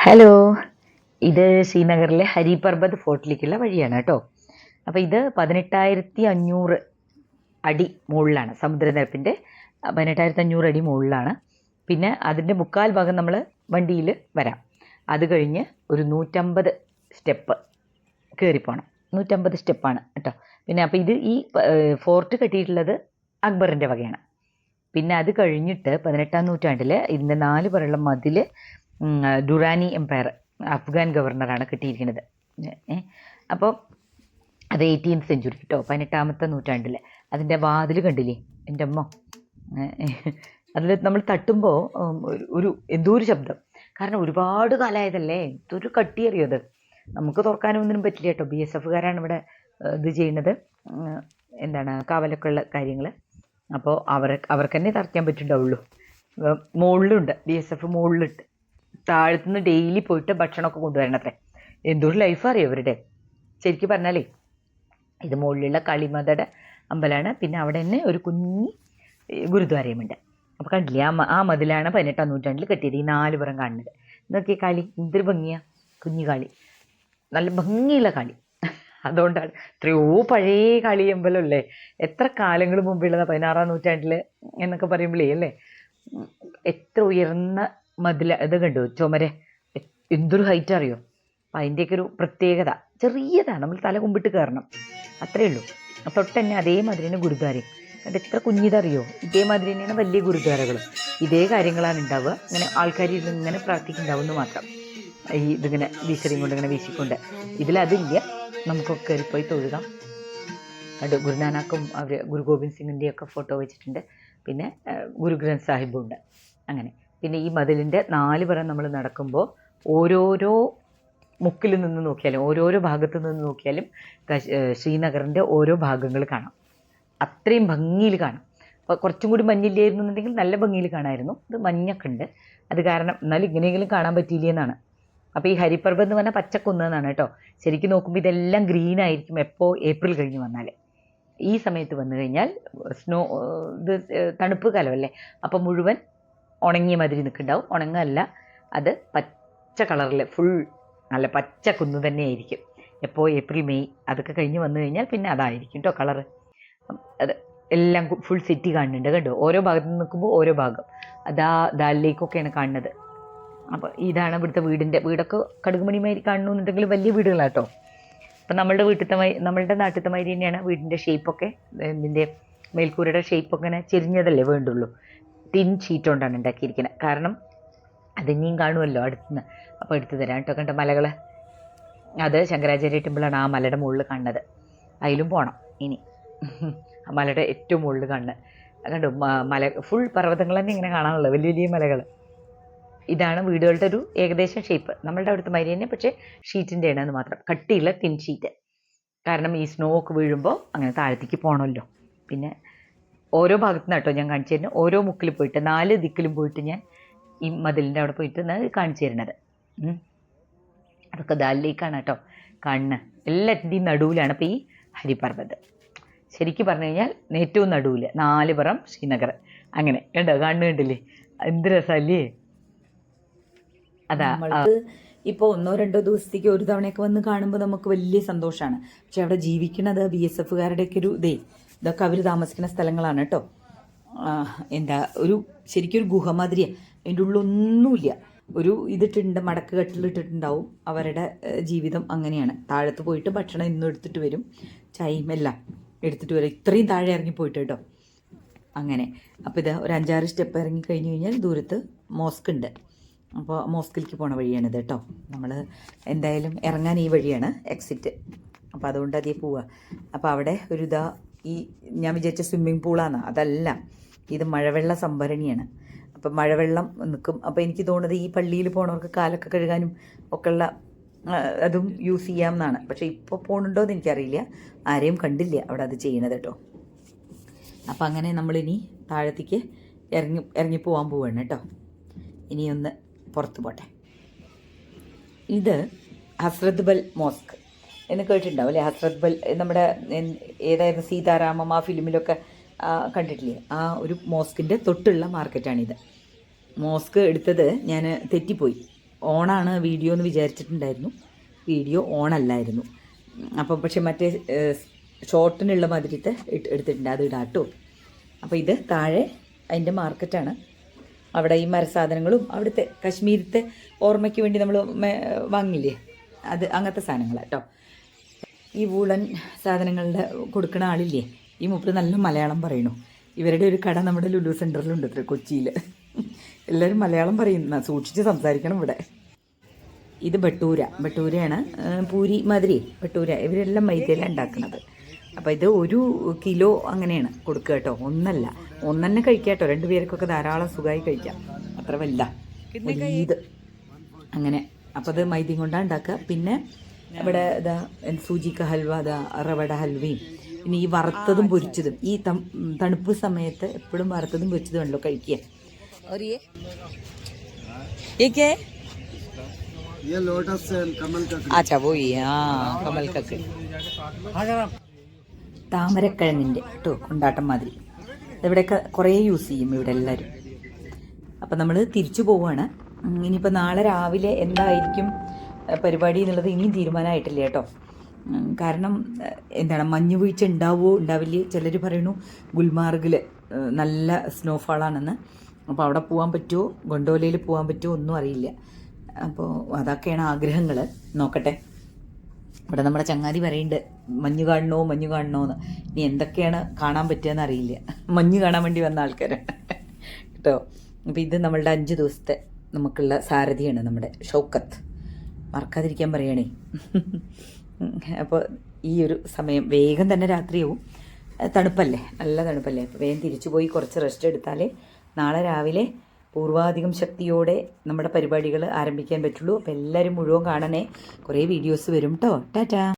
Hello, ഇത് ശ്രീനഗറിലെ ഹരി പർബത് ഫോർട്ടിലേക്കുള്ള വഴിയാണ് കേട്ടോ. അപ്പോൾ ഇത് 18,500 അടി മുകളിലാണ്, സമുദ്രനിരപ്പിൻ്റെ 18,500 അടി മുകളിലാണ്. പിന്നെ അതിൻ്റെ മുക്കാൽ ഭാഗം നമ്മൾ വണ്ടിയിൽ വരാം. അത് കഴിഞ്ഞ് ഒരു 150 സ്റ്റെപ്പ് കയറിപ്പോണം. 150 സ്റ്റെപ്പാണ് കേട്ടോ. പിന്നെ അപ്പോൾ ഇത് ഈ ഫോർട്ട് കെട്ടിയിട്ടുള്ളത് അക്ബറിൻ്റെ വകയാണ്. പിന്നെ അത് കഴിഞ്ഞിട്ട് 18-ാം നൂറ്റാണ്ടിൽ ഇതിൻ്റെ 4 പുറമുള്ള മതിൽ ഡുറാനി എംപയർ, അഫ്ഗാൻ ഗവർണറാണ് കെട്ടിയിരിക്കുന്നത്. അപ്പോൾ അത് 18th സെഞ്ച്വറി കേട്ടോ, 18ാമത്തെ നൂറ്റാണ്ടിൽ. അതിൻ്റെ വാതിൽ കണ്ടില്ലേ എൻ്റെ അമ്മ, അതിൽ നമ്മൾ തട്ടുമ്പോൾ ഒരു എന്തോ ഒരു ശബ്ദം. കാരണം ഒരുപാട് കാലമായതല്ലേ, എന്തൊരു കട്ടിയറിയോ അത്. നമുക്ക് തുറക്കാനൊന്നിനും പറ്റില്ല കേട്ടോ. BSFകാരാണ് ഇവിടെ ഇത് ചെയ്യുന്നത്, എന്താണ് കാവലൊക്കെ ഉള്ള കാര്യങ്ങൾ. അപ്പോൾ അവർക്ക് തന്നെ തറയ്ക്കാൻ പറ്റുന്നുണ്ടാവുള്ളൂ. മുകളിലുണ്ട് BSF, മുകളിലിട്ട് താഴത്തുനിന്ന് ഡെയിലി പോയിട്ട് ഭക്ഷണമൊക്കെ കൊണ്ടുവരണത്രേ. എന്തൊരു ലൈഫ് അറിയോ ഇവരുടെ. ശരിക്കും പറഞ്ഞാലേ ഇത് മുകളിലുള്ള കളിമതയുടെ അമ്പലമാണ്. പിന്നെ അവിടെ തന്നെ ഒരു കുഞ്ഞി ഗുരുദ്വാരയുമുണ്ട്. അപ്പോൾ കണ്ടില്ലേ, ആ മതിലാണ് 18ാം നൂറ്റാണ്ടിൽ കെട്ടിയത്. ഈ 4 പുറം കാണുന്നത് നോക്കിയ കളി എന്തൊരു ഭംഗിയാണ്. കുഞ്ഞു കളി, നല്ല ഭംഗിയുള്ള കളി. അതുകൊണ്ടാണ് എത്രയോ പഴയ കളി അമ്പലമല്ലേ, എത്ര കാലങ്ങൾ മുമ്പുള്ളതാണ്, 16ാം നൂറ്റാണ്ടിൽ എന്നൊക്കെ പറയുമ്പോഴേ അല്ലേ. എത്ര ഉയർന്ന മതിൽ ഇത് കണ്ടു, ചുമരെ എന്തൊരു ഹൈറ്റ് അറിയോ. അപ്പം അതിൻ്റെയൊക്കെ ഒരു പ്രത്യേകത. ചെറിയതാണ്, നമ്മൾ തല കുമ്പിട്ട് കയറണം, അത്രയേ ഉള്ളൂ. തൊട്ട് തന്നെ അതേമാതിരി തന്നെ ഗുരുദ്വാരയും കണ്ട് എത്ര കുഞ്ഞിതറിയോ. ഇതേമാതിരി തന്നെയാണ് വലിയ ഗുരുദ്വാരകളും. ഇതേ കാര്യങ്ങളാണ് ഉണ്ടാവുക. ഇങ്ങനെ ആൾക്കാർ ഇങ്ങനെ പ്രാർത്ഥിക്കുന്നുണ്ടാവുമെന്ന് മാത്രം. ഇതിങ്ങനെ വീശറിയും കൊണ്ട് ഇങ്ങനെ വീശിക്കൊണ്ട്. ഇതിലതില്ല, നമുക്കൊക്കെ കയറിപ്പോയി തൊഴുകാം. അത് ഗുരുനാനാക്കും അവർ ഗുരു ഗോബിന്ദ് സിംഗിൻ്റെയൊക്കെ ഫോട്ടോ വെച്ചിട്ടുണ്ട്. പിന്നെ ഗുരു ഗ്രന്ഥ് സാഹിബും ഉണ്ട്. അങ്ങനെ പിന്നെ ഈ മതിലിൻ്റെ 4 പുറം നമ്മൾ നടക്കുമ്പോൾ ഓരോരോ മുക്കിൽ നിന്ന് നോക്കിയാലും ഓരോരോ ഭാഗത്തു നിന്ന് നോക്കിയാലും ശ്രീനഗറിൻ്റെ ഓരോ ഭാഗങ്ങൾ കാണാം. അത്രയും ഭംഗിയിൽ കാണാം. അപ്പോൾ കുറച്ചും കൂടി മഞ്ഞില്ലായിരുന്നു എന്നുണ്ടെങ്കിൽ നല്ല ഭംഗിയിൽ കാണാമായിരുന്നു. ഇത് മഞ്ഞൊക്കെ ഉണ്ട്, അത് കാരണം എന്നാലും ഇങ്ങനെയെങ്കിലും കാണാൻ പറ്റിയില്ല എന്നാണ്. അപ്പോൾ ഈ ഹരിപർവ്വത് എന്ന് പറഞ്ഞാൽ പച്ചക്കുന്നാണ് കേട്ടോ. ശരിക്കും നോക്കുമ്പോൾ ഇതെല്ലാം ഗ്രീൻ ആയിരിക്കും എപ്പോൾ ഏപ്രിൽ കഴിഞ്ഞ് വന്നാൽ. ഈ സമയത്ത് വന്നു കഴിഞ്ഞാൽ ഇത് തണുപ്പ് കാലമല്ലേ, അപ്പോൾ മുഴുവൻ ഉണങ്ങിയ മാതിരി നിൽക്കുന്നുണ്ടാവും. ഉണങ്ങല്ല, അത് പച്ച കളറിൽ ഫുൾ നല്ല പച്ച കുന്ന് തന്നെയായിരിക്കും. എപ്പോൾ ഏപ്രിൽ മെയ് അതൊക്കെ കഴിഞ്ഞ് വന്നു കഴിഞ്ഞാൽ പിന്നെ അതായിരിക്കും കേട്ടോ കളറ്. അത് എല്ലാം ഫുൾ സിറ്റി കാണുന്നുണ്ട് കേട്ടോ. ഓരോ ഭാഗത്ത് നിന്ന് നിൽക്കുമ്പോൾ ഓരോ ഭാഗം ദാലിലേക്കൊക്കെയാണ് കാണുന്നത്. അപ്പോൾ ഇതാണ് ഇവിടുത്തെ വീടൊക്കെ കടുകുമണിമാതിരി കാണണമെന്നുണ്ടെങ്കിൽ വലിയ വീടുകളാട്ടോ. അപ്പം നമ്മളുടെ നാട്ടിലത്തെ മാതിരി തന്നെയാണ് വീടിൻ്റെ ഷേപ്പൊക്കെ. ഇതിൻ്റെ മേൽക്കൂരയുടെ ഷേപ്പൊക്കെ ഇങ്ങനെ ചെരിഞ്ഞതല്ലേ വേണ്ടുള്ളൂ. ടിൻ ഷീറ്റ് കൊണ്ടാണ് ഉണ്ടാക്കിയിരിക്കുന്നത്. കാരണം അതിനെയും കാണുമല്ലോ അടുത്തുനിന്ന്. അപ്പോൾ എടുത്തു തരാം കേട്ടോ. കണ്ട മലകൾ, അത് ശങ്കരാചാര്യ ടെമ്പിളാണ് ആ മലയുടെ മുകളിൽ കാണുന്നത്. അതിലും പോകണം ഇനി. ആ മലയുടെ ഏറ്റവും മുകളിൽ കാണുന്നത് കണ്ടു. മല ഫുൾ പർവ്വതങ്ങൾ തന്നെ ഇങ്ങനെ കാണാനുള്ളത്, വലിയ വലിയ മലകൾ. ഇതാണ് വീടുകളുടെ ഒരു ഏകദേശം ഷേപ്പ്. നമ്മളുടെ അവിടുത്തെ മാതിരി തന്നെ, പക്ഷേ ഷീറ്റിൻ്റെ ആണെന്ന് മാത്രം, കട്ടിയുള്ള ടിൻ ഷീറ്റ്. കാരണം ഈ സ്നോ ഒക്കെ വീഴുമ്പോൾ അങ്ങനെ താഴത്തേക്ക് പോകണമല്ലോ. പിന്നെ ഓരോ ഭാഗത്തു നിന്ന് കേട്ടോ ഞാൻ കാണിച്ചു തരുന്നത്. ഓരോ മുക്കിൽ പോയിട്ട് 4 ദിക്കിലും പോയിട്ട് ഞാൻ ഈ മതിലിൻ്റെ അവിടെ പോയിട്ട് കാണിച്ചു തരുന്നത്. അതൊക്കെ ദാലിലേക്കാണ് കേട്ടോ കാണുന്നത്. എല്ലാറ്റിൻ്റെയും നടുവിലാണ് ഇപ്പോൾ ഈ ഹരിപർവ്വത്. ശരിക്കും പറഞ്ഞു കഴിഞ്ഞാൽ ഏറ്റവും നടുവിൽ 4 പുറം ശ്രീനഗർ. അങ്ങനെ കണ്ടോ, കാണുന്നുണ്ടല്ലേ, എന്ത് രസമല്ലേ. അതാ ഇപ്പോൾ 1-2 ദിവസത്തേക്ക് ഒരു തവണയൊക്കെ വന്ന് കാണുമ്പോൾ നമുക്ക് വലിയ സന്തോഷമാണ്. പക്ഷെ അവിടെ ജീവിക്കുന്നത് BSFകാരുടെയൊക്കെ ഒരു ഇതൊക്കെ അവർ താമസിക്കുന്ന സ്ഥലങ്ങളാണ് കേട്ടോ. ശരിക്കും ഒരു ഗുഹ മാതിരിയാണ്. അതിൻ്റെ ഉള്ളൊന്നുമില്ല. ഒരു ഇതിട്ടുണ്ട്, മടക്ക് കെട്ടിലിട്ടിട്ടുണ്ടാവും. അവരുടെ ജീവിതം അങ്ങനെയാണ്. താഴത്ത് പോയിട്ട് ഭക്ഷണം ഇന്നും എടുത്തിട്ട് വരും, ചായയും എല്ലാം എടുത്തിട്ട് വരും. ഇത്രയും താഴെ ഇറങ്ങിപ്പോയിട്ട് കേട്ടോ. അങ്ങനെ അപ്പോൾ ഇത് ഒരു 5-6 സ്റ്റെപ്പ് ഇറങ്ങി കഴിഞ്ഞ് കഴിഞ്ഞാൽ ദൂരത്ത് മോസ്ക് ഉണ്ട്. അപ്പോൾ മോസ്കിലേക്ക് പോണ വഴിയാണിത് കേട്ടോ. നമ്മൾ എന്തായാലും ഇറങ്ങാൻ ഈ വഴിയാണ് എക്സിറ്റ്. അപ്പോൾ അതുകൊണ്ട് അതേ പോവുക. അപ്പോൾ അവിടെ ഒരു ഈ ഞാൻ വിചാരിച്ച സ്വിമ്മിംഗ് പൂളാണ്, അതല്ല, ഇത് മഴവെള്ള സംഭരണിയാണ്. അപ്പം മഴവെള്ളം നിൽക്കും. അപ്പോൾ എനിക്ക് തോന്നുന്നത് ഈ പള്ളിയിൽ പോണവർക്ക് കാലൊക്കെ കഴുകാനും ഒക്കെയുള്ള അതും യൂസ് ചെയ്യാമെന്നാണ്. പക്ഷേ ഇപ്പോൾ പോകുന്നുണ്ടോ എന്ന് എനിക്കറിയില്ല, ആരെയും കണ്ടില്ല അവിടെ അത് ചെയ്യണത് കേട്ടോ. അപ്പം അങ്ങനെ നമ്മളിനി താഴത്തേക്ക് ഇറങ്ങിപ്പോവാൻ പോവാണ് കേട്ടോ. ഇനിയൊന്ന് പുറത്ത് പോട്ടെ. ഇത് ഹസ്രത് ബൽ മോസ്ക് എന്ന് കേട്ടിട്ടുണ്ടാവും അല്ലേ. ഹസ്രത് ബൽ നമ്മുടെ ഏതായിരുന്നു സീതാരാമം ആ ഫിലിമിലൊക്കെ കണ്ടിട്ടില്ലേ, ആ ഒരു മോസ്കിൻ്റെ തൊട്ടുള്ള മാർക്കറ്റാണിത്. മോസ്ക് എടുത്തത് ഞാൻ തെറ്റിപ്പോയി. ഓണാണ് വീഡിയോ എന്ന് വിചാരിച്ചിട്ടുണ്ടായിരുന്നു. വീഡിയോ ഓണല്ലായിരുന്നു. അപ്പം പക്ഷെ മറ്റേ ഷോർട്ടിനുള്ള മാതിരിത്തെ എടുത്തിട്ടുണ്ട്, അത് ഇടാം കേട്ടോ. അപ്പോൾ ഇത് താഴെ അതിൻ്റെ മാർക്കറ്റാണ്. അവിടെ ഈ മരസാധനങ്ങളും അവിടുത്തെ കശ്മീരത്തെ ഓർമ്മയ്ക്ക് വേണ്ടി നമ്മൾ വാങ്ങില്ലേ, അത് അങ്ങനത്തെ സാധനങ്ങളാണ് കേട്ടോ. ഈ വൂളൻ സാധനങ്ങളുടെ കൊടുക്കുന്ന ആളില്ലേ, ഈ മൂപ്പര് നല്ല മലയാളം പറയണു. ഇവരുടെ ഒരു കട നമ്മുടെ ലുലു സെൻറ്ററിലുണ്ട് ഇത്ര കൊച്ചിയിൽ. എല്ലാവരും മലയാളം പറയുന്ന, സൂക്ഷിച്ച് സംസാരിക്കണം ഇവിടെ. ഇത് ബട്ടൂരയാണ്, പൂരി മാതിരി ബട്ടൂര. ഇവരെല്ലാം മൈദയിലാണ് ഉണ്ടാക്കുന്നത്. അപ്പോൾ ഇത് 1 കിലോ അങ്ങനെയാണ് കൊടുക്കുക കേട്ടോ. ഒന്നെന്നെ കഴിക്കാം കേട്ടോ. 2 പേർക്കൊക്കെ ധാരാളം സുഖമായി കഴിക്കാം. അത്ര ഇത് അങ്ങനെ. അപ്പോൾ അത് മൈദയും കൊണ്ടാണ് ഉണ്ടാക്കുക. പിന്നെ ഇവിടെ ഇതാ സൂചിക്ക ഹൽവ, അതാ റവട ഹൽവയും, പിന്നെ ഈ വറുത്തതും പൊരിച്ചതും. ഈ തണുപ്പ് സമയത്ത് എപ്പോഴും വറുത്തതും പൊരിച്ചതും ഉണ്ടല്ലോ കഴിക്കുക. ये लोटस कमल का अच्छा वो ही कमल का താമരക്കിഴങ്ങിൻ്റെ കേട്ടോ കൊണ്ടാട്ടം മാതിരി. ഇവിടെയൊക്കെ കുറേ യൂസ് ചെയ്യും ഇവിടെ എല്ലാവരും. അപ്പം നമ്മൾ തിരിച്ചു പോവുകയാണ്. ഇനിയിപ്പോൾ നാളെ രാവിലെ എന്തായിരിക്കും പരിപാടി എന്നുള്ളത് ഇനിയും തീരുമാനമായിട്ടില്ല കേട്ടോ. കാരണം എന്താണ്, മഞ്ഞ് വീഴ്ച ഉണ്ടാവുമോ ഉണ്ടാവില്ലേ. ചിലർ പറയണു ഗുൽമാർഗിൽ നല്ല സ്നോഫാളാണെന്ന്. അപ്പോൾ അവിടെ പോകാൻ പറ്റുമോ, ഗൊണ്ടോലയിൽ പോകാൻ പറ്റുമോ ഒന്നും അറിയില്ല. അപ്പോൾ അതൊക്കെയാണ് ആഗ്രഹങ്ങൾ. നോക്കട്ടെ. ഇവിടെ നമ്മുടെ ചങ്ങാതി പറയുന്നുണ്ട് മഞ്ഞ് കാണണോന്ന്. ഇനി എന്തൊക്കെയാണ് കാണാൻ പറ്റുകയെന്ന് അറിയില്ല. മഞ്ഞ് കാണാൻ വേണ്ടി വന്ന ആൾക്കാരാണ് കേട്ടോ. അപ്പോൾ ഇത് നമ്മളുടെ 5 ദിവസത്തെ നമുക്കുള്ള സാരഥിയാണ് നമ്മുടെ ഷൗക്കത്ത്. മറക്കാതിരിക്കാൻ പറയണേ. അപ്പോൾ ഈ ഒരു സമയം വേഗം തന്നെ രാത്രിയാവും. തണുപ്പല്ലേ, നല്ല തണുപ്പല്ലേ. അപ്പോൾ വേഗം തിരിച്ചു പോയി കുറച്ച് റെസ്റ്റ് എടുത്താലേ നാളെ രാവിലെ പൂർവാധികം ശക്തിയോടെ നമ്മുടെ പരിപാടികൾ ആരംഭിക്കാൻ പറ്റുള്ളൂ. അപ്പോൾ എല്ലാവരും മുഴുവൻ കാണണേ. കുറേ വീഡിയോസ് വരും കേട്ടോ. ടാറ്റാ.